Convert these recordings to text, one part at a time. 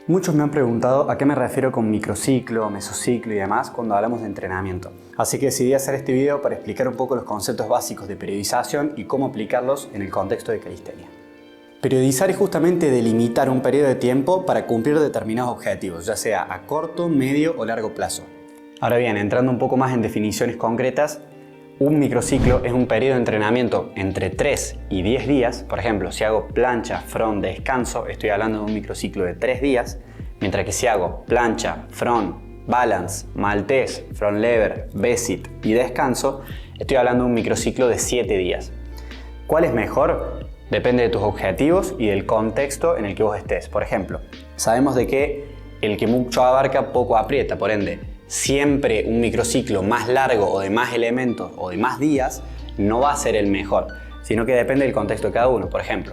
Muchos me han preguntado a qué me refiero con microciclo, mesociclo y demás cuando hablamos de entrenamiento. Así que decidí hacer este video para explicar un poco los conceptos básicos de periodización y cómo aplicarlos en el contexto de calistenia. Periodizar es justamente delimitar un periodo de tiempo para cumplir determinados objetivos, ya sea a corto, medio o largo plazo. Ahora bien, entrando un poco más en definiciones concretas, un microciclo es un periodo de entrenamiento entre 3 y 10 días. Por ejemplo, si hago plancha, front, descanso, estoy hablando de un microciclo de 3 días, mientras que si hago plancha, front, balance, maltés, front lever, V-sit y descanso, estoy hablando de un microciclo de 7 días. ¿Cuál es mejor? Depende de tus objetivos y del contexto en el que vos estés. Por ejemplo, sabemos de que el que mucho abarca poco aprieta, por ende, siempre un microciclo más largo o de más elementos o de más días no va a ser el mejor, sino que depende del contexto de cada uno. Por ejemplo,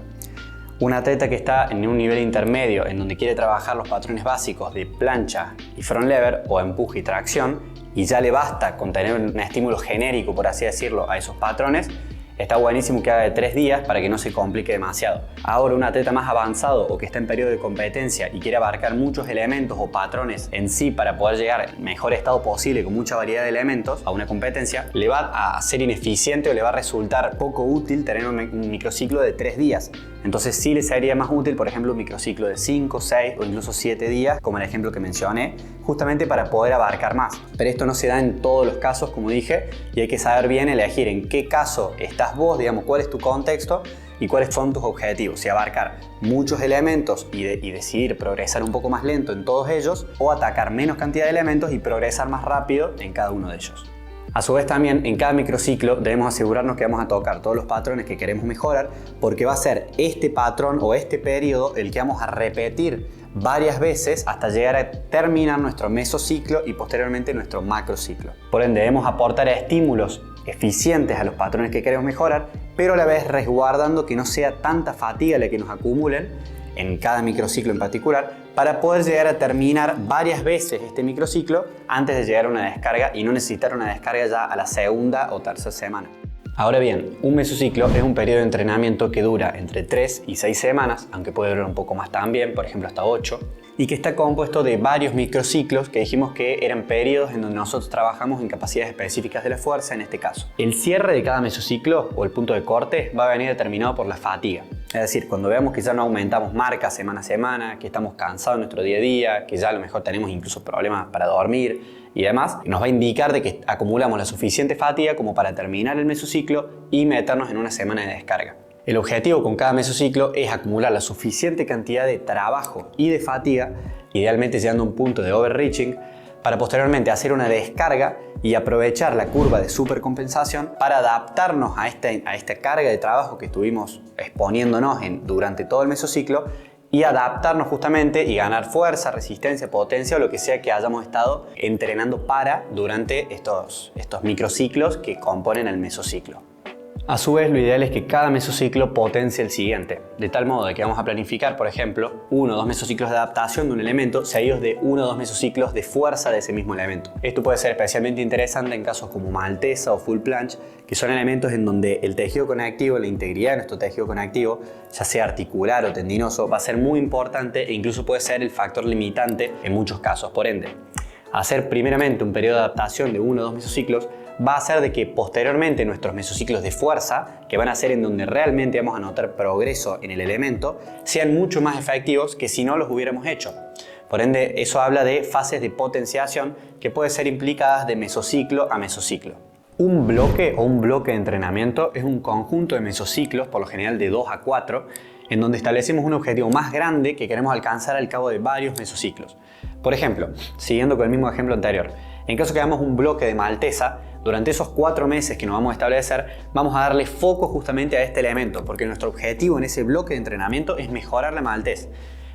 un atleta que está en un nivel intermedio en donde quiere trabajar los patrones básicos de plancha y front lever o empuje y tracción y ya le basta con tener un estímulo genérico, por así decirlo, a esos patrones, está buenísimo que haga de 3 días para que no se complique demasiado. Ahora, un atleta más avanzado o que está en periodo de competencia y quiere abarcar muchos elementos o patrones en sí para poder llegar al mejor estado posible con mucha variedad de elementos a una competencia, le va a ser ineficiente o le va a resultar poco útil tener un microciclo de 3 días. Entonces sí le sería más útil, por ejemplo, un microciclo de 5, 6 o incluso 7 días, como el ejemplo que mencioné, justamente para poder abarcar más. Pero esto no se da en todos los casos, como dije, y hay que saber bien elegir en qué caso estás vos, digamos, cuál es tu contexto y cuáles son tus objetivos. Si abarcar muchos elementos y decidir progresar un poco más lento en todos ellos, o atacar menos cantidad de elementos y progresar más rápido en cada uno de ellos. A su vez también en cada microciclo debemos asegurarnos que vamos a tocar todos los patrones que queremos mejorar, porque va a ser este patrón o este periodo el que vamos a repetir varias veces hasta llegar a terminar nuestro mesociclo y posteriormente nuestro macrociclo. Por ende debemos aportar estímulos eficientes a los patrones que queremos mejorar, pero a la vez resguardando que no sea tanta fatiga la que nos acumulen en cada microciclo en particular, para poder llegar a terminar varias veces este microciclo antes de llegar a una descarga y no necesitar una descarga ya a la segunda o tercera semana. Ahora bien, un mesociclo es un periodo de entrenamiento que dura entre 3 y 6 semanas, aunque puede durar un poco más también, por ejemplo hasta 8, y que está compuesto de varios microciclos que dijimos que eran periodos en donde nosotros trabajamos en capacidades específicas de la fuerza en este caso. El cierre de cada mesociclo o el punto de corte va a venir determinado por la fatiga. Es decir, cuando veamos que ya no aumentamos marcas semana a semana, que estamos cansados en nuestro día a día, que ya a lo mejor tenemos incluso problemas para dormir y demás, nos va a indicar de que acumulamos la suficiente fatiga como para terminar el mesociclo y meternos en una semana de descarga. El objetivo con cada mesociclo es acumular la suficiente cantidad de trabajo y de fatiga, idealmente llegando a un punto de overreaching, para posteriormente hacer una descarga y aprovechar la curva de supercompensación para adaptarnos a esta carga de trabajo que estuvimos exponiéndonos durante todo el mesociclo y adaptarnos justamente y ganar fuerza, resistencia, potencia o lo que sea que hayamos estado entrenando durante estos microciclos que componen el mesociclo. A su vez, lo ideal es que cada mesociclo potencie el siguiente, de tal modo de que vamos a planificar, por ejemplo, 1 o 2 mesociclos de adaptación de un elemento seguidos de 1 o 2 mesociclos de fuerza de ese mismo elemento. Esto puede ser especialmente interesante en casos como maltesa o full planche, que son elementos en donde el tejido conectivo, la integridad de nuestro tejido conectivo, ya sea articular o tendinoso, va a ser muy importante e incluso puede ser el factor limitante en muchos casos. Por ende, hacer primeramente un periodo de adaptación de 1 o 2 mesociclos va a hacer de que posteriormente nuestros mesociclos de fuerza, que van a ser en donde realmente vamos a notar progreso en el elemento, sean mucho más efectivos que si no los hubiéramos hecho. Por ende, eso habla de fases de potenciación que pueden ser implicadas de mesociclo a mesociclo. Un bloque o un bloque de entrenamiento es un conjunto de mesociclos, por lo general de 2 a 4, en donde establecemos un objetivo más grande que queremos alcanzar al cabo de varios mesociclos. Por ejemplo, siguiendo con el mismo ejemplo anterior, en caso que hagamos un bloque de maltesa, durante esos 4 meses que nos vamos a establecer, vamos a darle foco justamente a este elemento, porque nuestro objetivo en ese bloque de entrenamiento es mejorar la maltez.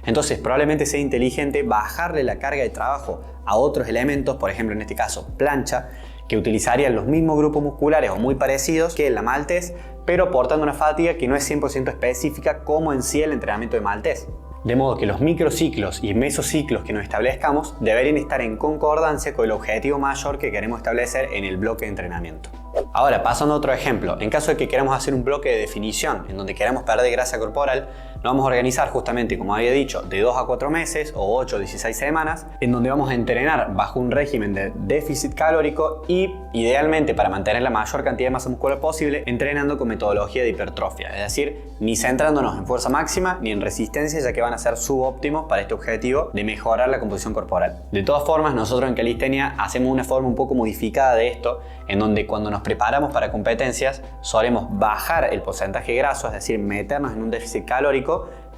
Entonces, probablemente sea inteligente bajarle la carga de trabajo a otros elementos, por ejemplo, en este caso, plancha, que utilizarían los mismos grupos musculares o muy parecidos que la maltez, pero aportando una fatiga que no es 100% específica como en sí el entrenamiento de maltez. De modo que los microciclos y mesociclos que nos establezcamos deberían estar en concordancia con el objetivo mayor que queremos establecer en el bloque de entrenamiento. Ahora, pasando a otro ejemplo, en caso de que queramos hacer un bloque de definición en donde queramos perder grasa corporal, Nos vamos a organizar justamente, como había dicho, de 2 a 4 meses o 8 o 16 semanas, en donde vamos a entrenar bajo un régimen de déficit calórico y, idealmente, para mantener la mayor cantidad de masa muscular posible, entrenando con metodología de hipertrofia, es decir, ni centrándonos en fuerza máxima ni en resistencia, ya que van a ser subóptimos para este objetivo de mejorar la composición corporal. De todas formas, nosotros en calistenia hacemos una forma un poco modificada de esto, en donde cuando nos preparamos para competencias solemos bajar el porcentaje graso, es decir, meternos en un déficit calórico,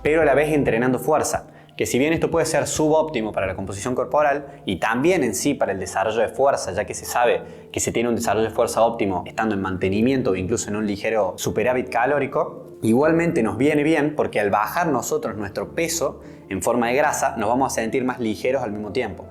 pero a la vez entrenando fuerza, que si bien esto puede ser subóptimo para la composición corporal y también en sí para el desarrollo de fuerza, ya que se sabe que se tiene un desarrollo de fuerza óptimo estando en mantenimiento o incluso en un ligero superávit calórico, igualmente nos viene bien porque al bajar nosotros nuestro peso en forma de grasa nos vamos a sentir más ligeros al mismo tiempo.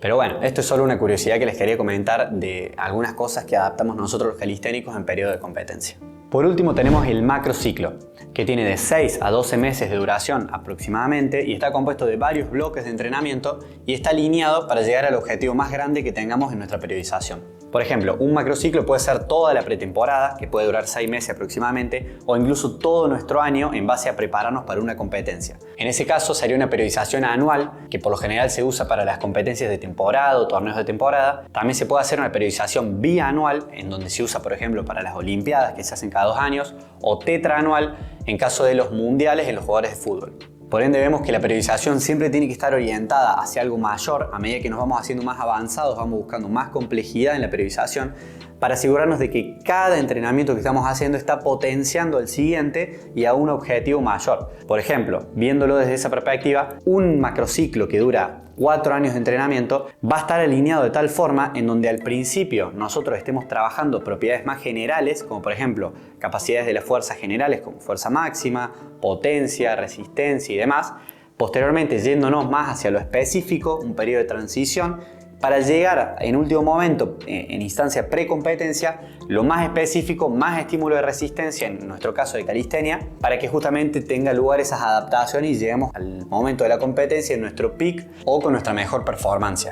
Pero bueno, esto es solo una curiosidad que les quería comentar de algunas cosas que adaptamos nosotros los calisténicos en periodo de competencia. Por último tenemos el macrociclo, que tiene de 6 a 12 meses de duración aproximadamente y está compuesto de varios bloques de entrenamiento y está alineado para llegar al objetivo más grande que tengamos en nuestra periodización. Por ejemplo, un macrociclo puede ser toda la pretemporada, que puede durar 6 meses aproximadamente, o incluso todo nuestro año en base a prepararnos para una competencia. En ese caso sería una periodización anual, que por lo general se usa para las competencias de temporada o torneos de temporada. También se puede hacer una periodización bianual, en donde se usa, por ejemplo, para las Olimpiadas, que se hacen cada 2 años, o tetraanual en caso de los mundiales en los jugadores de fútbol. Por ende vemos que la periodización siempre tiene que estar orientada hacia algo mayor. A medida que nos vamos haciendo más avanzados, vamos buscando más complejidad en la periodización para asegurarnos de que cada entrenamiento que estamos haciendo está potenciando al siguiente y a un objetivo mayor. Por ejemplo, viéndolo desde esa perspectiva, un macrociclo que dura 4 años de entrenamiento va a estar alineado de tal forma en donde al principio nosotros estemos trabajando propiedades más generales, como por ejemplo capacidades de las fuerzas generales como fuerza máxima, potencia, resistencia y demás, posteriormente yéndonos más hacia lo específico, un periodo de transición, para llegar en último momento, en instancia precompetencia, lo más específico, más estímulo de resistencia, en nuestro caso de calistenia, para que justamente tenga lugar esas adaptaciones y lleguemos al momento de la competencia en nuestro peak o con nuestra mejor performance.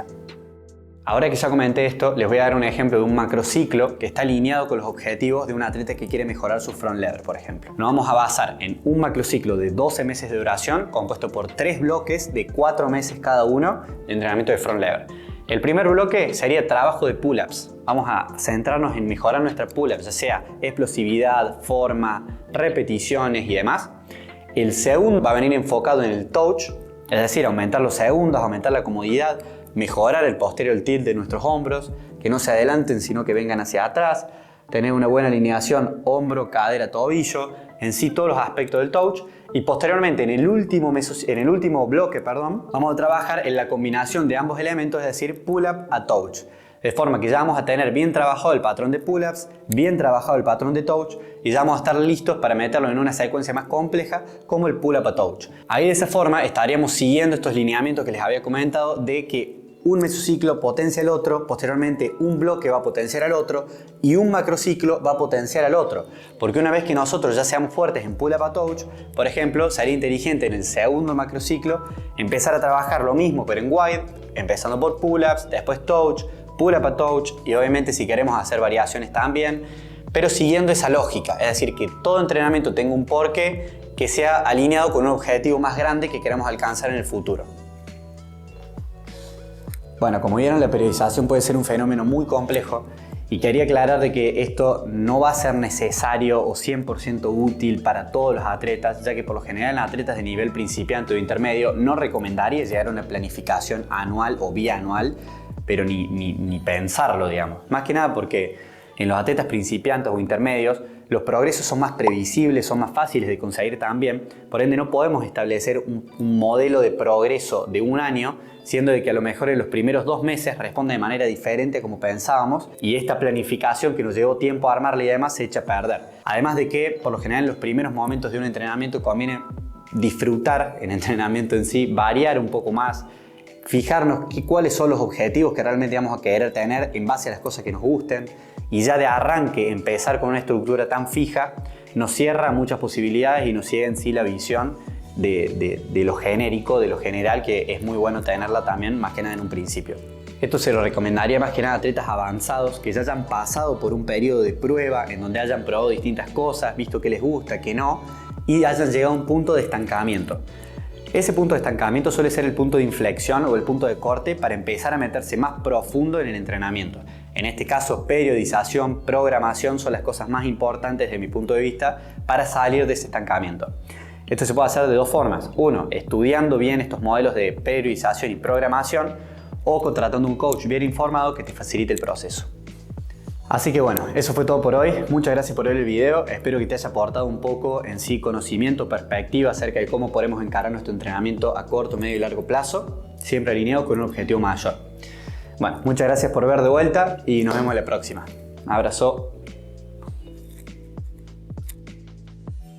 Ahora que ya comenté esto, les voy a dar un ejemplo de un macrociclo que está alineado con los objetivos de un atleta que quiere mejorar su front lever, por ejemplo. Nos vamos a basar en un macrociclo de 12 meses de duración, compuesto por 3 bloques de 4 meses cada uno de entrenamiento de front lever. El primer bloque sería trabajo de pull-ups. Vamos a centrarnos en mejorar nuestra pull-ups, ya sea explosividad, forma, repeticiones y demás. El segundo va a venir enfocado en el touch, es decir, aumentar los segundos, aumentar la comodidad, mejorar el posterior tilt de nuestros hombros, que no se adelanten sino que vengan hacia atrás, tener una buena alineación hombro, cadera, tobillo, en sí todos los aspectos del touch. Y posteriormente en el último bloque, vamos a trabajar en la combinación de ambos elementos, es decir, pull-up a touch. De forma que ya vamos a tener bien trabajado el patrón de pull-ups, bien trabajado el patrón de touch y ya vamos a estar listos para meterlo en una secuencia más compleja como el pull-up a touch. Ahí de esa forma estaríamos siguiendo estos lineamientos que les había comentado de que un mesociclo potencia al otro, posteriormente un bloque va a potenciar al otro y un macrociclo va a potenciar al otro. Porque una vez que nosotros ya seamos fuertes en pull-up a touch, por ejemplo, sería inteligente en el segundo macrociclo empezar a trabajar lo mismo pero en wide, empezando por pull-ups, después touch, pull-up a touch y obviamente si queremos hacer variaciones también, pero siguiendo esa lógica, es decir, que todo entrenamiento tenga un porqué que sea alineado con un objetivo más grande que queramos alcanzar en el futuro. Bueno, como vieron, la periodización puede ser un fenómeno muy complejo y quería aclarar de que esto no va a ser necesario o 100% útil para todos los atletas, ya que por lo general en atletas de nivel principiante o intermedio no recomendaría llegar a una planificación anual o bianual, pero ni pensarlo, digamos. Más que nada porque en los atletas principiantes o intermedios los progresos son más previsibles, son más fáciles de conseguir también, por ende no podemos establecer un modelo de progreso de un año, siendo de que a lo mejor en los primeros 2 meses responde de manera diferente como pensábamos y esta planificación que nos llevó tiempo a armarla y demás se echa a perder. Además de que por lo general en los primeros momentos de un entrenamiento conviene disfrutar el entrenamiento en sí, variar un poco más, fijarnos cuáles son los objetivos que realmente vamos a querer tener en base a las cosas que nos gusten y ya de arranque empezar con una estructura tan fija nos cierra muchas posibilidades y nos ciega en sí la visión de lo genérico, de lo general, que es muy bueno tenerla también más que nada en un principio. Esto se lo recomendaría más que nada a atletas avanzados que ya hayan pasado por un periodo de prueba en donde hayan probado distintas cosas, visto qué les gusta, qué no, y hayan llegado a un punto de estancamiento. Ese punto de estancamiento suele ser el punto de inflexión o el punto de corte para empezar a meterse más profundo en el entrenamiento. En este caso, periodización, programación son las cosas más importantes desde mi punto de vista para salir de ese estancamiento. Esto se puede hacer de dos formas. Uno, estudiando bien estos modelos de periodización y programación, o contratando un coach bien informado que te facilite el proceso. Así que bueno, eso fue todo por hoy. Muchas gracias por ver el video. Espero que te haya aportado un poco en sí conocimiento, perspectiva acerca de cómo podemos encarar nuestro entrenamiento a corto, medio y largo plazo, siempre alineado con un objetivo mayor. Bueno, muchas gracias por ver de vuelta y nos vemos en la próxima. Abrazo.